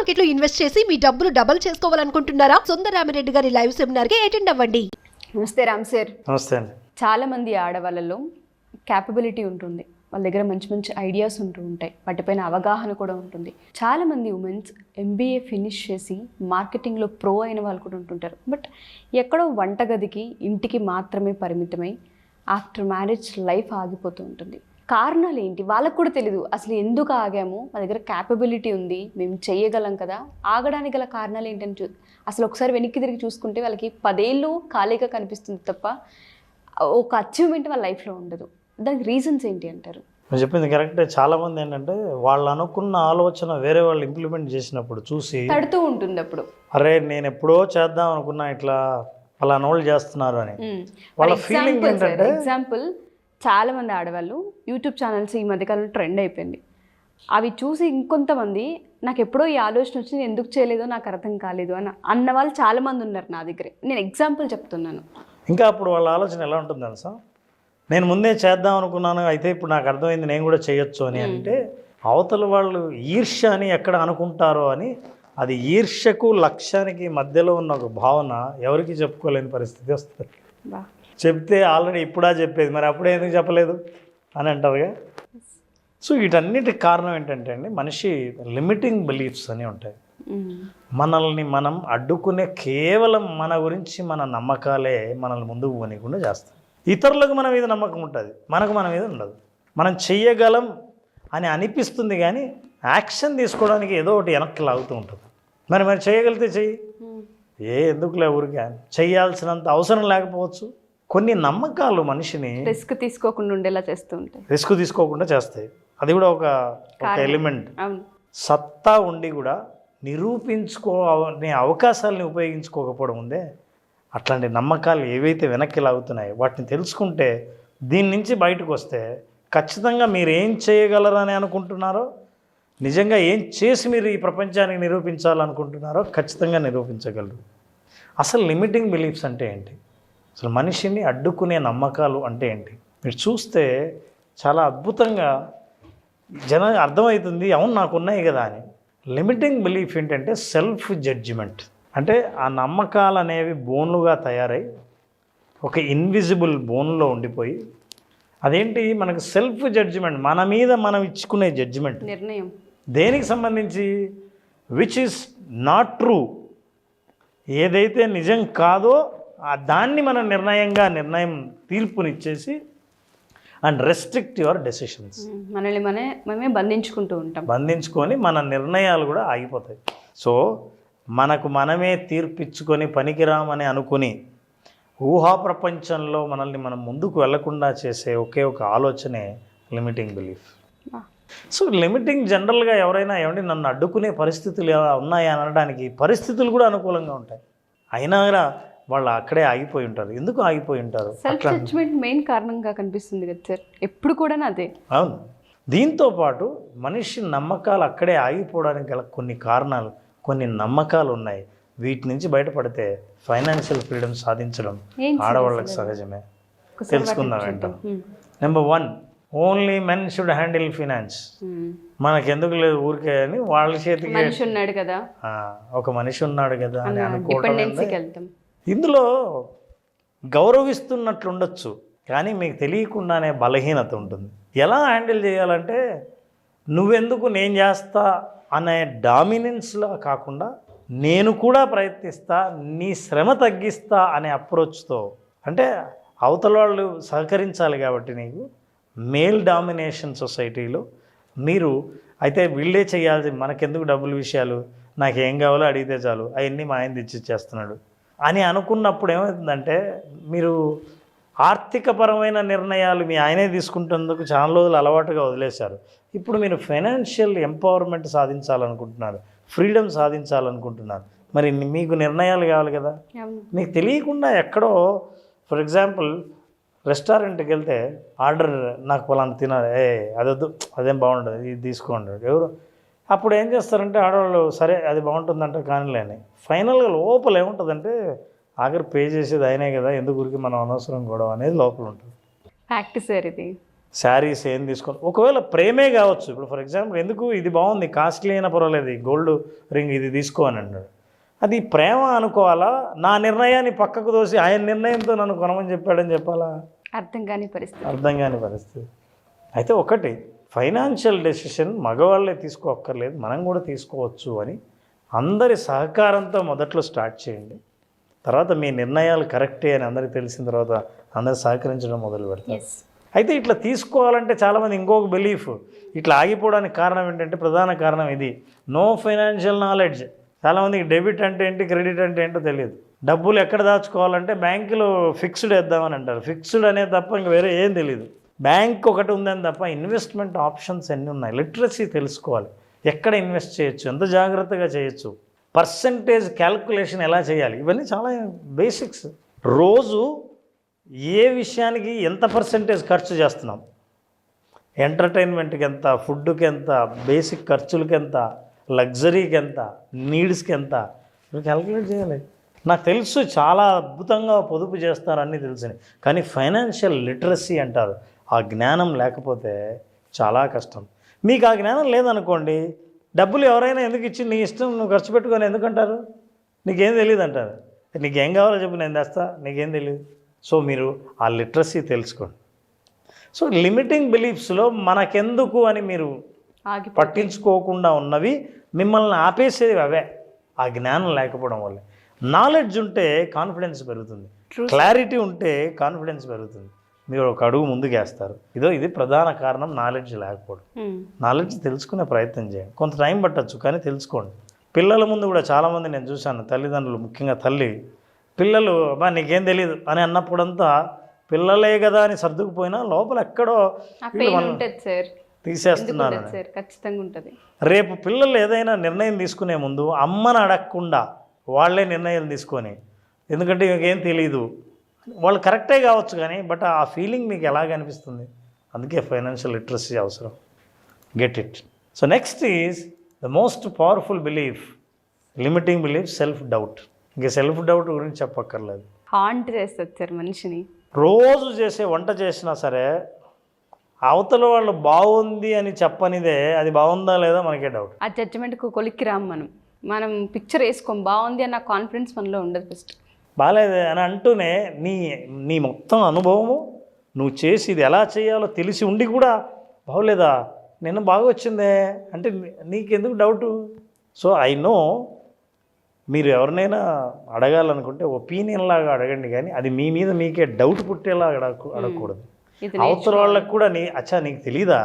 Market లో invest చేసి మీ డబ్బులు డబుల్ చేసుకోవాలనుకుంటున్నారా? సుందరరామిరెడ్డి గారి లైవ్ సెమినార్ కి అటెండ్ అవ్వండి. నమస్తే రామ్ సార్. నమస్తే అండి. చాలా మంది ఆడవాళ్ళలో క్యాపబిలిటీ ఉంటుంది, వాళ్ళ దగ్గర మంచి మంచి ఐడియాస్ ఉంటూ ఉంటాయి, వాటిపైన అవగాహన కూడా ఉంటుంది. చాలా మంది ఉమెన్స్ MBA ఫినిష్ చేసి మార్కెటింగ్లో ప్రో అయిన వాళ్ళు కూడా ఉంటుంటారు. బట్ ఎక్కడో వంటగదికి ఇంటికి మాత్రమే పరిమితమై ఆఫ్టర్ మ్యారేజ్ లైఫ్ ఆగిపోతూ ఉంటుంది. కారణాలు ఏంటి వాళ్ళకు కూడా తెలీదు. అసలు ఎందుకు ఆగాము, మా దగ్గర క్యాపబిలిటీ ఉంది, మేము చేయగలం కదా, ఆగడానికి గల కారణాలు ఏంటని అసలు ఒకసారి వెనక్కి తిరిగి చూసుకుంటే వాళ్ళకి 10 ఏళ్ళు ఖాళీగా కనిపిస్తుంది తప్ప ఒక అచీవ్మెంట్ వాళ్ళ లైఫ్లో ఉండదు. దానికి రీజన్స్ ఏంటి అంటారు? నేను చెప్పింది కరెక్టే. చాలామంది ఏంటంటే వాళ్ళు అనుకున్న ఆలోచన వేరే వాళ్ళు ఇంప్లిమెంట్ చేసినప్పుడు చూసి తడుతూ ఉంటుంది. అప్పుడు అరే నేను ఎప్పుడో చేద్దాం అనుకున్నా, ఇట్లా పలానా వాళ్ళు చేస్తున్నారు అని వాళ్ళ ఫీలింగ్ ఏంటంటే. ఎగ్జాంపుల్, చాలా మంది ఆడవాళ్ళు యూట్యూబ్ ఛానల్స్ ఈ మధ్యకాలంలో ట్రెండ్ అయిపోయింది. అవి చూసి ఇంకొంతమంది నాకు ఎప్పుడో ఈ ఆలోచన వచ్చి నేను ఎందుకు చేయలేదో నాకు అర్థం కాలేదు అని అన్న వాళ్ళు చాలామంది ఉన్నారు నా దగ్గరే. నేను ఎగ్జాంపుల్ చెప్తున్నాను. ఇంకా అప్పుడు వాళ్ళ ఆలోచన ఎలా ఉంటుంది తెలుసా, నేను ముందే చేద్దాం అనుకున్నాను, అయితే ఇప్పుడు నాకు అర్థమైంది నేను కూడా చేయొచ్చు అని. అంటే అవతల వాళ్ళు ఈర్ష్య అని ఎక్కడ అనుకుంటారో అని, అది ఈర్ష్యకు లక్ష్యానికి మధ్యలో ఉన్న ఒక భావన ఎవరికి చెప్పుకోలేని పరిస్థితి వస్తుంది. చెప్తే ఆల్రెడీ ఇప్పుడా చెప్పేది, మరి అప్పుడే ఎందుకు చెప్పలేదు అని అంటారుగా. సో వీటన్నిటికి కారణం ఏంటంటే అండి, మనిషి లిమిటింగ్ బిలీఫ్స్ అని ఉంటాయి. మనల్ని మనం అడ్డుకునే కేవలం మన గురించి మన నమ్మకాలే మనల్ని ముందుకు పోనీయకుండా చేస్తాయి. ఇతరులకు మన మీద నమ్మకం ఉంటుంది, మనకు మన మీద ఉండదు. మనం చెయ్యగలం అని అనిపిస్తుంది కానీ యాక్షన్ తీసుకోవడానికి ఏదో ఒకటి వెనక్కి లాగుతూ ఉంటుంది. మరి చేయగలిగితే చెయ్యి, ఎందుకులే ఊరికే చెయ్యాల్సినంత అవసరం లేకపోవచ్చు. కొన్ని నమ్మకాలు మనిషిని రిస్క్ తీసుకోకుండా ఉండేలా చేస్తూ ఉంటాయి, రిస్క్ తీసుకోకుండా చేస్తాయి. అది కూడా ఒక ఎలిమెంట్. సత్తా ఉండి కూడా నిరూపించుకోనే అవకాశాలని ఉపయోగించుకోకపోవడం ఉందే, అట్లాంటి నమ్మకాలు ఏవైతే వెనక్కి లాగుతున్నాయో వాటిని తెలుసుకుంటే, దీని నుంచి బయటకు వస్తే ఖచ్చితంగా మీరు ఏం చేయగలరని అనుకుంటున్నారో, నిజంగా ఏం చేసి మీరు ఈ ప్రపంచానికి నిరూపించాలనుకుంటున్నారో ఖచ్చితంగా నిరూపించగలరు. అసలు లిమిటింగ్ బిలీఫ్స్ అంటే ఏంటి, అసలు మనిషిని అడ్డుకునే నమ్మకాలు అంటే ఏంటి, మీరు చూస్తే చాలా అద్భుతంగా అర్థమవుతుంది. అవును నాకు ఉన్నాయి కదా అని. లిమిటింగ్ బిలీఫ్ ఏంటంటే సెల్ఫ్ జడ్జిమెంట్. అంటే ఆ నమ్మకాలు అనేవి బోన్లుగా తయారై ఒక ఇన్విజిబుల్ బోన్లో ఉండిపోయి, అదేంటి మనకు సెల్ఫ్ జడ్జిమెంట్, మన మీద మనం ఇచ్చుకునే జడ్జిమెంట్, నిర్ణయం దేనికి సంబంధించి, విచ్ ఈస్ నాట్ ట్రూ, ఏదైతే నిజం కాదో దాన్ని మనం నిర్ణయం తీర్పునిచ్చేసి అండ్ రెస్ట్రిక్ట్ యువర్ డెసిషన్స్. మనల్ని మనమే బంధించుకొని మన నిర్ణయాలు కూడా ఆగిపోతాయి. సో మనకు మనమే తీర్పిచ్చుకొని పనికిరామని అనుకుని ఊహా ప్రపంచంలో మనల్ని మనం ముందుకు వెళ్లకుండా చేసే ఒకే ఒక ఆలోచనే లిమిటింగ్ బిలీఫ్. సో లిమిటింగ్ జనరల్గా ఎవరైనా ఏమంటే నన్ను అడ్డుకునే పరిస్థితులు ఎలా ఉన్నాయా అనడానికి పరిస్థితులు కూడా అనుకూలంగా ఉంటాయి, అయినా కూడా వాళ్ళు అక్కడే ఆగిపోయి ఉంటారు. ఎందుకు ఆగిపోయి ఉంటారు? సెల్ఫ్ జడ్జ్మెంట్ మెయిన్ కారణంగా కనిపిస్తుంది కదా సార్, ఎప్పుడు కూడా అదే. అవును. దీంతో పాటు మనిషి నమ్మకాలు అక్కడే ఆగిపోవడానికి గల కొన్ని కారణాలు, కొన్ని నమ్మకాలు ఉన్నాయి. వీటి నుంచి బయటపడితే ఫైనాన్షియల్ ఫ్రీడమ్ సాధించడం ఆడవాళ్ళకి సహజమే. తెలుసుకుందాం ఏంటో. Number 1, only men should handle finance. మనకెందుకు లేదు ఊరికే అని వాళ్ళ చేతికి ఒక మనిషి ఉన్నాడు కదా అని అనుకోవడం. ఇందులో గౌరవిస్తున్నట్లుండొచ్చు కానీ మీకు తెలియకుండానే బలహీనత ఉంటుంది. ఎలా హ్యాండిల్ చేయాలంటే, నువ్వెందుకు నేను చేస్తా అనే డామినెన్స్లో కాకుండా, నేను కూడా ప్రయత్నిస్తా, నీ శ్రమ తగ్గిస్తా అనే అప్రోచ్తో, అంటే అవతల వాళ్ళు సహకరించాలి కాబట్టి నీకు. మేల్ డామినేషన్ సొసైటీలో మీరు అయితే వీళ్ళే చేయాల్సి, మనకెందుకు డబ్బుల విషయాలు, నాకేం కావాలో అడిగితే చాలు, అవన్నీ మా ఆయన తెచ్చిచ్చేస్తున్నాడు అని అనుకున్నప్పుడు ఏమవుతుందంటే, మీరు ఆర్థికపరమైన నిర్ణయాలు మీ ఆయనే తీసుకుంటున్నందుకు చాలా రోజులు అలవాటుగా వదిలేశారు. ఇప్పుడు మీరు ఫైనాన్షియల్ ఎంపవర్మెంట్ సాధించాలనుకుంటున్నారు, ఫ్రీడమ్ సాధించాలనుకుంటున్నారు. మరి మీకు నిర్ణయాలు కావాలి కదా. మీకు తెలియకుండా ఎక్కడో, ఫర్ ఎగ్జాంపుల్ రెస్టారెంట్కి వెళ్తే ఆర్డర్, నాకు పలానా తినాలి, అదొద్దు, అదేం బాగుండదు, ఇది తీసుకోండి ఎవరు. అప్పుడు ఏం చేస్తారంటే ఆడవాళ్ళు, సరే అది బాగుంటుందంటే కానీలేని. ఫైనల్గా లోపల ఏముంటుందంటే, ఆఖరి పే చేసేది అయినే కదా, ఎందుకు ఊరికి మనం అనవసరం గొడవ అనేది లోపల ఉంటుంది. ఫ్యాక్ట్ సార్ ఇది. శారీస్ ఏం తీసుకోవాలి, ఒకవేళ ప్రేమే కావచ్చు. ఇప్పుడు ఫర్ ఎగ్జాంపుల్ ఎందుకు ఇది బాగుంది కాస్ట్లీ అయినా పర్వాలేదు గోల్డ్ రింగ్ ఇది తీసుకో అని అన్నాడు, అది ప్రేమ అనుకోవాలా, నా నిర్ణయాన్ని పక్కకు దోసి ఆయన నిర్ణయంతో నన్ను కొనమని చెప్పాడని చెప్పాలా? అర్థం కాని పరిస్థితి. అర్థం కాని పరిస్థితి. అయితే ఒకటి ఫైనాన్షియల్ డెసిషన్ మగవాళ్ళే తీసుకోక్కర్లేదు, మనం కూడా తీసుకోవచ్చు అని అందరి సహకారంతో మొదట్లో స్టార్ట్ చేయండి. తర్వాత మీ నిర్ణయాలు కరెక్టే అని అందరికీ తెలిసిన తర్వాత అందరు సహకరించడం మొదలు పెడతారు. అయితే ఇట్లా తీసుకోవాలంటే చాలామంది ఇంకొక బిలీఫ్ ఇట్లా ఆగిపోవడానికి కారణం ఏంటంటే ప్రధాన కారణం ఇది, నో ఫైనాన్షియల్ నాలెడ్జ్. చాలామందికి డెబిట్ అంటే ఏంటి క్రెడిట్ అంటే ఏంటో తెలియదు. డబ్బులు ఎక్కడ దాచుకోవాలంటే బ్యాంకులో ఫిక్స్డ్ వేద్దామని అంటారు, ఫిక్స్డ్ అనేది తప్ప ఇంక వేరే ఏం తెలియదు. బ్యాంక్ ఒకటి ఉందని తప్ప ఇన్వెస్ట్మెంట్ ఆప్షన్స్ ఎన్ని ఉన్నాయి, లిటరసీ తెలుసుకోవాలి, ఎక్కడ ఇన్వెస్ట్ చేయొచ్చు, ఎంత జాగ్రత్తగా చేయొచ్చు, పర్సంటేజ్ క్యాల్కులేషన్ ఎలా చేయాలి, ఇవన్నీ చాలా బేసిక్స్. రోజు ఏ విషయానికి ఎంత పర్సంటేజ్ ఖర్చు చేస్తున్నాం, ఎంటర్టైన్మెంట్కి ఎంత, ఫుడ్కి ఎంత, బేసిక్ ఖర్చులకి ఎంత, లగ్జరీకి ఎంత, నీడ్స్కి ఎంత, క్యాల్కులేట్ చేయాలి. నాకు తెలుసు చాలా అద్భుతంగా పొదుపు చేస్తారని తెలిసినాయి, కానీ ఫైనాన్షియల్ లిటరసీ అంటారు, ఆ జ్ఞానం లేకపోతే చాలా కష్టం. మీకు ఆ జ్ఞానం లేదనుకోండి, డబ్బులు ఎవరైనా ఎందుకు ఇచ్చి నీ ఇష్టం నువ్వు ఖర్చు పెట్టుకొని ఎందుకంటారు, నీకేం తెలియదు అంటారు. నీకేం కావాలో చెప్పు నేను తెస్తా, నీకేం తెలియదు. సో మీరు ఆ లిటరసీ తెలుసుకోండి. సో లిమిటింగ్ బిలీఫ్స్లో మనకెందుకు అని మీరు పట్టించుకోకుండా ఉన్నవి మిమ్మల్ని ఆపేసేవి అవే, ఆ జ్ఞానం లేకపోవడం వల్లే. నాలెడ్జ్ ఉంటే కాన్ఫిడెన్స్ పెరుగుతుంది, క్లారిటీ ఉంటే కాన్ఫిడెన్స్ పెరుగుతుంది, మీరు ఒక అడుగు ముందుకేస్తారు. ఇది ప్రధాన కారణం నాలెడ్జ్ లేకపోవడం. నాలెడ్జ్ తెలుసుకునే ప్రయత్నం చేయండి, కొంత టైం పట్టచ్చు కానీ తెలుసుకోండి. పిల్లల ముందు కూడా చాలామంది నేను చూశాను, తల్లిదండ్రులు ముఖ్యంగా తల్లి పిల్లలు అబ్బా నీకేం తెలియదు అని అన్నప్పుడంతా పిల్లలే కదా అని సర్దుకుపోయినా లోపల ఎక్కడో తీసేస్తున్నారు. రేపు పిల్లలు ఏదైనా నిర్ణయం తీసుకునే ముందు అమ్మని అడగకుండా వాళ్ళే నిర్ణయాలు తీసుకొని, ఎందుకంటే ఇంకేం తెలియదు, వాళ్ళు కరెక్టే కావచ్చు కానీ బట్ ఆ ఫీలింగ్ మీకు ఎలాగ అనిపిస్తుంది, అందుకే ఫైనాన్షియల్ లిటరసీ అవసరం. Get it. So next is the most powerful belief, limiting belief, self doubt. ఇంకా సెల్ఫ్ డౌట్ గురించి చెప్పక్కర్లేదు, హాంట్ చేస్తుంది సార్ మనిషిని. రోజు చేసే వంట చేసినా సరే అవతల వాళ్ళు బాగుంది అని చెప్పనిదే అది బాగుందా లేదా మనకే డౌట్. ఆ జడ్జిమెంట్కు కొలిక్కి రాము మనం పిక్చర్ వేసుకోం, బాగుంది అన్న కాన్ఫిడెన్స్ మనలో ఉండదు. ఫస్ట్ బాగాలేదు అని అంటూనే నీ మొత్తం అనుభవము నువ్వు చేసి ఇది ఎలా చేయాలో తెలిసి ఉండి కూడా బాగోలేదా, నిన్న బాగా వచ్చిందే అంటే నీకెందుకు డౌటు. సో ఐ నో మీరు ఎవరినైనా అడగాలనుకుంటే ఒపీనియన్ లాగా అడగండి, కానీ అది మీ మీద మీకే డౌట్ పుట్టేలా అడగకూడదు. అవతల వాళ్ళకు కూడా అచ్చా నీకు తెలీదా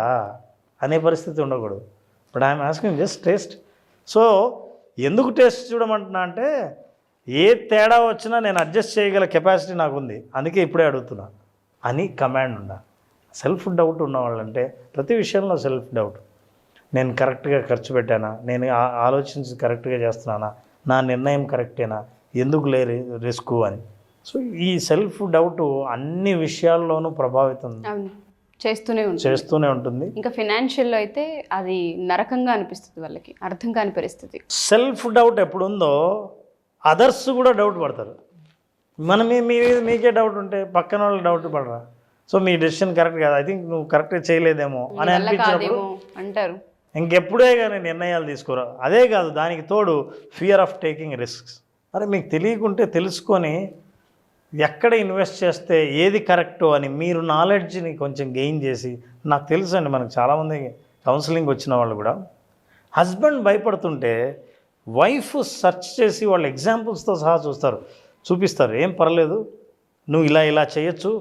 అనే పరిస్థితి ఉండకూడదు. But I'm asking just taste. So ఎందుకు టేస్ట్ చూడమంటున్నా అంటే ఏ తేడా వచ్చినా నేను అడ్జస్ట్ చేయగల కెపాసిటీ నాకు ఉంది, అందుకే ఇప్పుడే అడుగుతున్నా అని కమాండ్ ఉండాలి. సెల్ఫ్ డౌట్ ఉన్నవాళ్ళంటే ప్రతి విషయంలో సెల్ఫ్ డౌట్, నేను కరెక్ట్గా ఖర్చు పెట్టానా, నేను ఆలోచించి కరెక్ట్గా చేస్తున్నానా, నా నిర్ణయం కరెక్టేనా, ఎందుకు లేరు రిస్క్ అని. సో ఈ సెల్ఫ్ డౌట్ అన్ని విషయాల్లోనూ ప్రభావితం చేస్తూనే ఉంటుంది. ఇంకా ఫినాన్షియల్లో అయితే అది నరకంగా అనిపిస్తుంది, వాళ్ళకి అర్థం కాని పరిస్థితి. సెల్ఫ్ డౌట్ ఎప్పుడుందో అదర్స్ కూడా డౌట్ పడతారు. మీకే డౌట్ ఉంటే పక్కన వాళ్ళు డౌట్ పడరా, సో మీ డెసిషన్ కరెక్ట్ కాదు, ఐ థింక్ నువ్వు కరెక్ట్గా చేయలేదేమో అని అనిపించినప్పుడు అంటారు. ఇంకెప్పుడే కానీ నిర్ణయాలు తీసుకోరా. అదే కాదు, దానికి తోడు ఫియర్ ఆఫ్ టేకింగ్ రిస్క్స్. అరే మీకు తెలియకుంటే తెలుసుకొని ఎక్కడ ఇన్వెస్ట్ చేస్తే ఏది కరెక్టో అని మీరు నాలెడ్జ్ని కొంచెం గెయిన్ చేసి, నాకు తెలుసు అండి మనకు చాలామంది కౌన్సిలింగ్ వచ్చిన వాళ్ళు కూడా హస్బెండ్ భయపడుతుంటే వైఫ్ సెర్చ్ చేసి వాళ్ళ ఎగ్జాంపుల్స్తో సహా చూపిస్తారు, ఏం పర్లేదు నువ్వు ఇలా చేయొచ్చు,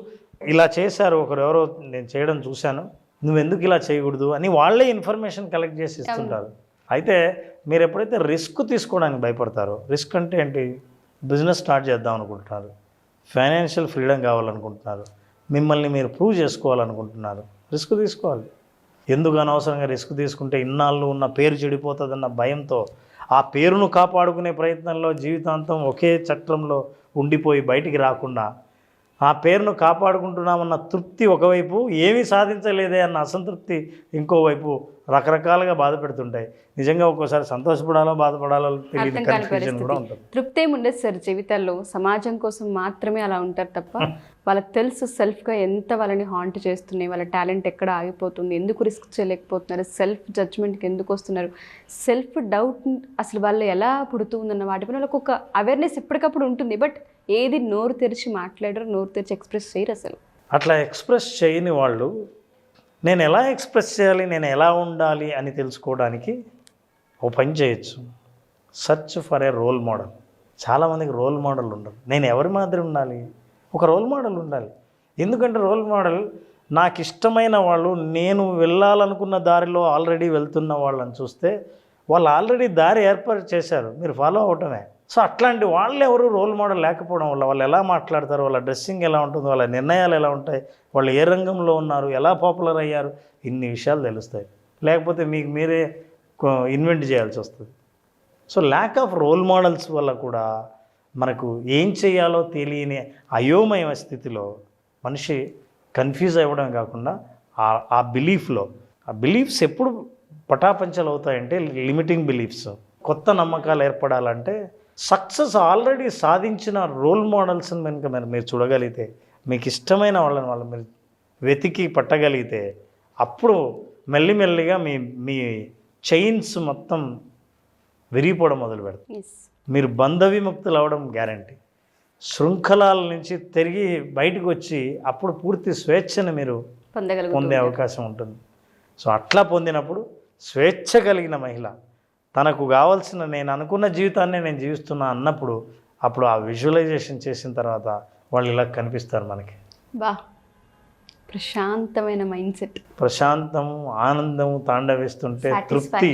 ఇలా చేశారు ఒకరు ఎవరో నేను చేయడం చూశాను, నువ్వెందుకు ఇలా చేయకూడదు అని వాళ్ళే ఇన్ఫర్మేషన్ కలెక్ట్ చేసి ఇస్తుంటారు. అయితే మీరు ఎప్పుడైతే రిస్క్ తీసుకోవడానికి భయపడతారో, రిస్క్ అంటే ఏంటి, బిజినెస్ స్టార్ట్ చేద్దాం అనుకుంటున్నారు, ఫైనాన్షియల్ ఫ్రీడమ్ కావాలనుకుంటున్నారు, మిమ్మల్ని మీరు ప్రూవ్ చేసుకోవాలనుకుంటున్నారు, రిస్క్ తీసుకోవాలి. ఎందుకు అనవసరంగా రిస్క్ తీసుకుంటే ఇన్నాళ్ళు ఉన్న పేరు చెడిపోతుందన్న భయంతో ఆ పేరును కాపాడుకునే ప్రయత్నంలో జీవితాంతం ఒకే చట్రంలో ఉండిపోయి బయటికి రాకుండా ఆ పేరును కాపాడుకుంటున్నామన్న తృప్తి ఒకవైపు, ఏమీ సాధించలేదే అన్న అసంతృప్తి ఇంకోవైపు రకరకాలుగా బాధ పెడుతుంటాయి. నిజంగా ఒక్కోసారి సంతోషపడాలో బాధపడాలో తెలియని అర్థం కాని కన్ఫ్యూజన్ కూడా పరిస్థితి. ఉంటుంది. తృప్తి ఏముండదు సార్ జీవితాల్లో. సమాజం కోసం మాత్రమే అలా ఉంటారు తప్ప వాళ్ళకి తెలుసు సెల్ఫ్గా ఎంత వాళ్ళని హాంట్ చేస్తున్నాయి, వాళ్ళ టాలెంట్ ఎక్కడ ఆగిపోతుంది, ఎందుకు రిస్క్ చేయలేకపోతున్నారు, సెల్ఫ్ జడ్జ్మెంట్కి ఎందుకు వస్తున్నారు, సెల్ఫ్ డౌట్ అసలు వాళ్ళు ఎలా పుడుతుందన్న వాటిపైన వాళ్ళకి ఒక అవేర్నెస్ ఎప్పటికప్పుడు ఉంటుంది. బట్ ఏది నోరు తెరిచి మాట్లాడరు, నోరు తెరిచి ఎక్స్ప్రెస్ చేయరు అసలు. అట్లా ఎక్స్ప్రెస్ చేయని వాళ్ళు నేను ఎలా ఎక్స్ప్రెస్ చేయాలి, నేను ఎలా ఉండాలి అని తెలుసుకోవడానికి ఓ పని చేయొచ్చు. Search for a role model. చాలామందికి రోల్ మోడల్ ఉండదు. నేను ఎవరి మాదిరి ఉండాలి, ఒక రోల్ మోడల్ ఉండాలి. ఎందుకంటే రోల్ మోడల్ నాకు ఇష్టమైన వాళ్ళు, నేను వెళ్ళాలనుకున్న దారిలో ఆల్రెడీ వెళ్తున్న వాళ్ళని చూస్తే వాళ్ళు ఆల్రెడీ దారి ఏర్పాటు చేశారు, మీరు ఫాలో అవటమే. సో అట్లాంటి వాళ్ళు ఎవరు రోల్ మోడల్ లేకపోవడం వల్ల వాళ్ళు ఎలా మాట్లాడతారు, వాళ్ళ డ్రెస్సింగ్ ఎలా ఉంటుంది, వాళ్ళ నిర్ణయాలు ఎలా ఉంటాయి, వాళ్ళు ఏ రంగంలో ఉన్నారు, ఎలా పాపులర్ అయ్యారు, ఇన్ని విషయాలు తెలుస్తాయి. లేకపోతే మీకు మీరే ఇన్వెంట్ చేయాల్సి వస్తుంది. So lack of role models వల్ల కూడా మనకు ఏం చేయాలో తెలియని అయోమయ స్థితిలో మనిషి కన్ఫ్యూజ్ అవ్వడం కాకుండా ఆ బిలీఫ్స్ ఎప్పుడు పటాపంచలు అవుతాయంటే లిమిటింగ్ బిలీఫ్స్. కొత్త నమ్మకాలు ఏర్పడాలంటే సక్సెస్ ఆల్రెడీ సాధించిన రోల్ మోడల్స్ని కనుక మీరు చూడగలిగితే, మీకు ఇష్టమైన వాళ్ళని మీరు వెతికి పట్టగలిగితే, అప్పుడు మెల్లిమెల్లిగా మీ చైన్స్ మొత్తం విరిగిపోవడం మొదలు పెడతాయి. మీరు బంధ విముక్తులు అవ్వడం గ్యారంటీ. శృంఖలాల నుంచి తిరిగి బయటకు వచ్చి అప్పుడు పూర్తి స్వేచ్ఛను మీరు పొందే అవకాశం ఉంటుంది. సో అట్లా పొందినప్పుడు స్వేచ్ఛ కలిగిన మహిళ తనకు కావాల్సిన నేను అనుకున్న జీవితాన్ని నేను జీవిస్తున్నా అన్నప్పుడు అప్పుడు ఆ విజువలైజేషన్ చేసిన తర్వాత వాళ్ళు ఇలా కనిపిస్తారు మనకి. బా ప్రశాంతమైన మైండ్ సెట్, ప్రశాంతము, ఆనందము తాండవిస్తుంటే తృప్తి,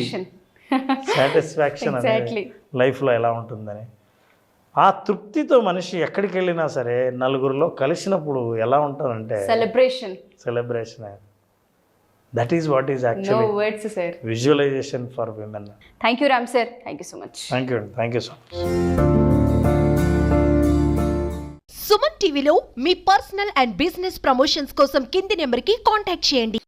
సాటిస్ఫాక్షన్ అనేది లైఫ్లో ఎలా ఉంటుందని. ఆ తృప్తితో మనిషి ఎక్కడికి వెళ్ళినా సరే నలుగురిలో కలిసినప్పుడు ఎలా ఉంటారంటే celebration. That is what is actually visualization for women. Thank you Ram sir, thank you so much. Thank you so much. Suman టీవీలో మీ పర్సనల్ అండ్ బిజినెస్ ప్రమోషన్స్ కోసం కింది నెంబర్కి కాంటాక్ట్ చేయండి.